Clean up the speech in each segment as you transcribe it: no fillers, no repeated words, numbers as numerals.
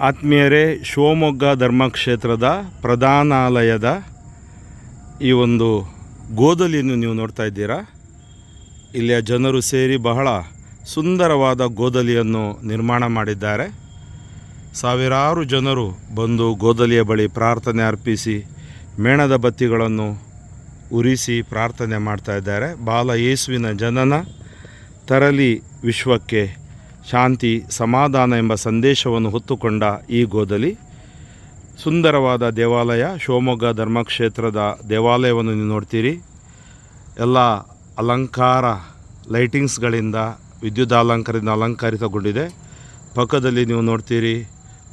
ಆತ್ಮೀಯರೇ, ಶಿವಮೊಗ್ಗ ಧರ್ಮಕ್ಷೇತ್ರದ ಪ್ರಧಾನಾಲಯದ ಈ ಒಂದು ಗೋದಲಿಯನ್ನು ನೀವು ನೋಡ್ತಾ ಇದ್ದೀರಾ. ಇಲ್ಲಿಯ ಜನರು ಸೇರಿ ಬಹಳ ಸುಂದರವಾದ ಗೋದಲಿಯನ್ನು ನಿರ್ಮಾಣ ಮಾಡಿದ್ದಾರೆ. ಸಾವಿರಾರು ಜನರು ಬಂದು ಗೋದಲಿಯ ಬಳಿ ಪ್ರಾರ್ಥನೆ ಅರ್ಪಿಸಿ ಮೇಣದ ಬತ್ತಿಗಳನ್ನು ಉರಿಸಿ ಪ್ರಾರ್ಥನೆ ಮಾಡ್ತಾ ಇದ್ದಾರೆ. ಬಾಲ ಯೇಸುವಿನ ಜನನ ತರಲಿ ವಿಶ್ವಕ್ಕೆ ಶಾಂತಿ ಸಮಾಧಾನ ಎಂಬ ಸಂದೇಶವನ್ನು ಹೊತ್ತುಕೊಂಡ ಈ ಗೋದಲಿ ಸುಂದರವಾದ ದೇವಾಲಯ. ಶಿವಮೊಗ್ಗ ಧರ್ಮಕ್ಷೇತ್ರದ ದೇವಾಲಯವನ್ನು ನೀವು ನೋಡ್ತೀರಿ. ಎಲ್ಲ ಅಲಂಕಾರ ಲೈಟಿಂಗ್ಸ್ಗಳಿಂದ ವಿದ್ಯುತ್ ಅಲಂಕಾರದಿಂದ ಅಲಂಕರಿತಗೊಂಡಿದೆ. ಪಕ್ಕದಲ್ಲಿ ನೀವು ನೋಡ್ತೀರಿ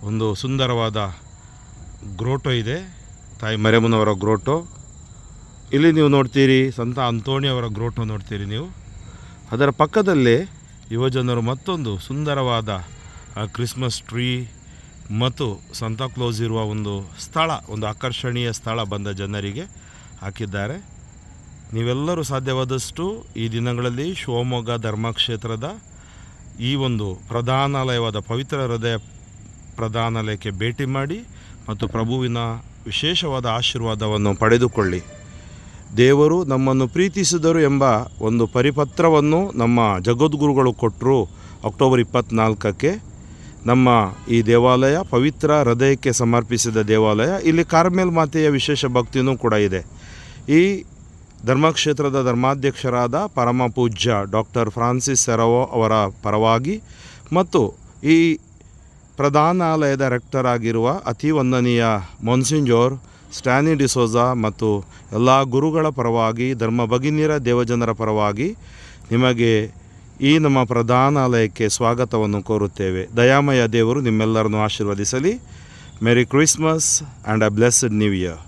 ಒಂದು ಸುಂದರವಾದ ಗ್ರೋಟೋ ಇದೆ, ತಾಯಿ ಮರಿಯಮ್ಮನವರ ಗ್ರೋಟೋ. ಇಲ್ಲಿ ನೀವು ನೋಡ್ತೀರಿ ಸಂತ ಅಂತೋಣಿಯವರ ಗ್ರೋಟೋ ನೋಡ್ತೀರಿ ನೀವು. ಅದರ ಪಕ್ಕದಲ್ಲೇ ಯುವಜನರು ಮತ್ತೊಂದು ಸುಂದರವಾದ ಕ್ರಿಸ್ಮಸ್ ಟ್ರೀ ಮತ್ತು ಸಂತಾಕ್ಲೋಸ್ ಇರುವ ಒಂದು ಸ್ಥಳ, ಒಂದು ಆಕರ್ಷಣೀಯ ಸ್ಥಳ ಬಂದ ಜನರಿಗೆ ಹಾಕಿದ್ದಾರೆ. ನೀವೆಲ್ಲರೂ ಸಾಧ್ಯವಾದಷ್ಟು ಈ ದಿನಗಳಲ್ಲಿ ಶಿವಮೊಗ್ಗ ಧರ್ಮಕ್ಷೇತ್ರದ ಈ ಒಂದು ಪ್ರಧಾನಾಲಯವಾದ ಪವಿತ್ರ ಹೃದಯ ಪ್ರಧಾನಾಲಯಕ್ಕೆ ಭೇಟಿ ಮಾಡಿ ಮತ್ತು ಪ್ರಭುವಿನ ವಿಶೇಷವಾದ ಆಶೀರ್ವಾದವನ್ನು ಪಡೆದುಕೊಳ್ಳಿ. ದೇವರು ನಮ್ಮನ್ನು ಪ್ರೀತಿಸಿದರು ಎಂಬ ಒಂದು ಪರಿಪತ್ರವನ್ನು ನಮ್ಮ ಜಗದ್ಗುರುಗಳು ಕೊಟ್ಟರು. ಅಕ್ಟೋಬರ್ 24ಕ್ಕೆ ನಮ್ಮ ಈ ದೇವಾಲಯ ಪವಿತ್ರ ಹೃದಯಕ್ಕೆ ಸಮರ್ಪಿಸಿದ ದೇವಾಲಯ. ಇಲ್ಲಿ ಕಾರ್ಮೆಲ್ ಮಾತೆಯ ವಿಶೇಷ ಭಕ್ತಿಯೂ ಕೂಡ ಇದೆ. ಈ ಧರ್ಮಕ್ಷೇತ್ರದ ಧರ್ಮಾಧ್ಯಕ್ಷರಾದ ಪರಮ ಪೂಜ್ಯ ಡಾಕ್ಟರ್ ಫ್ರಾನ್ಸಿಸ್ ಸೆರವೋ ಅವರ ಪರವಾಗಿ ಮತ್ತು ಈ ಪ್ರಧಾನಾಲಯದ ರೆಕ್ಟರ್ ಆಗಿರುವ ಅತಿ ವಂದನೀಯ ಮೊನ್ಸಿಂಜೋರ್ ಸ್ಟ್ಯಾನಿ ಡಿಸೋಜಾ ಮತ್ತು ಎಲ್ಲ ಗುರುಗಳ ಪರವಾಗಿ, ಧರ್ಮ ಭಗಿನಿಯರ ದೇವಜನರ ಪರವಾಗಿ ನಿಮಗೆ ಈ ನಮ್ಮ ಪ್ರಧಾನಾಲಯಕ್ಕೆ ಸ್ವಾಗತವನ್ನು ಕೋರುತ್ತೇವೆ. ದಯಾಮಯ ದೇವರು ನಿಮ್ಮೆಲ್ಲರನ್ನು ಆಶೀರ್ವದಿಸಲಿ. Merry Christmas and a blessed new year.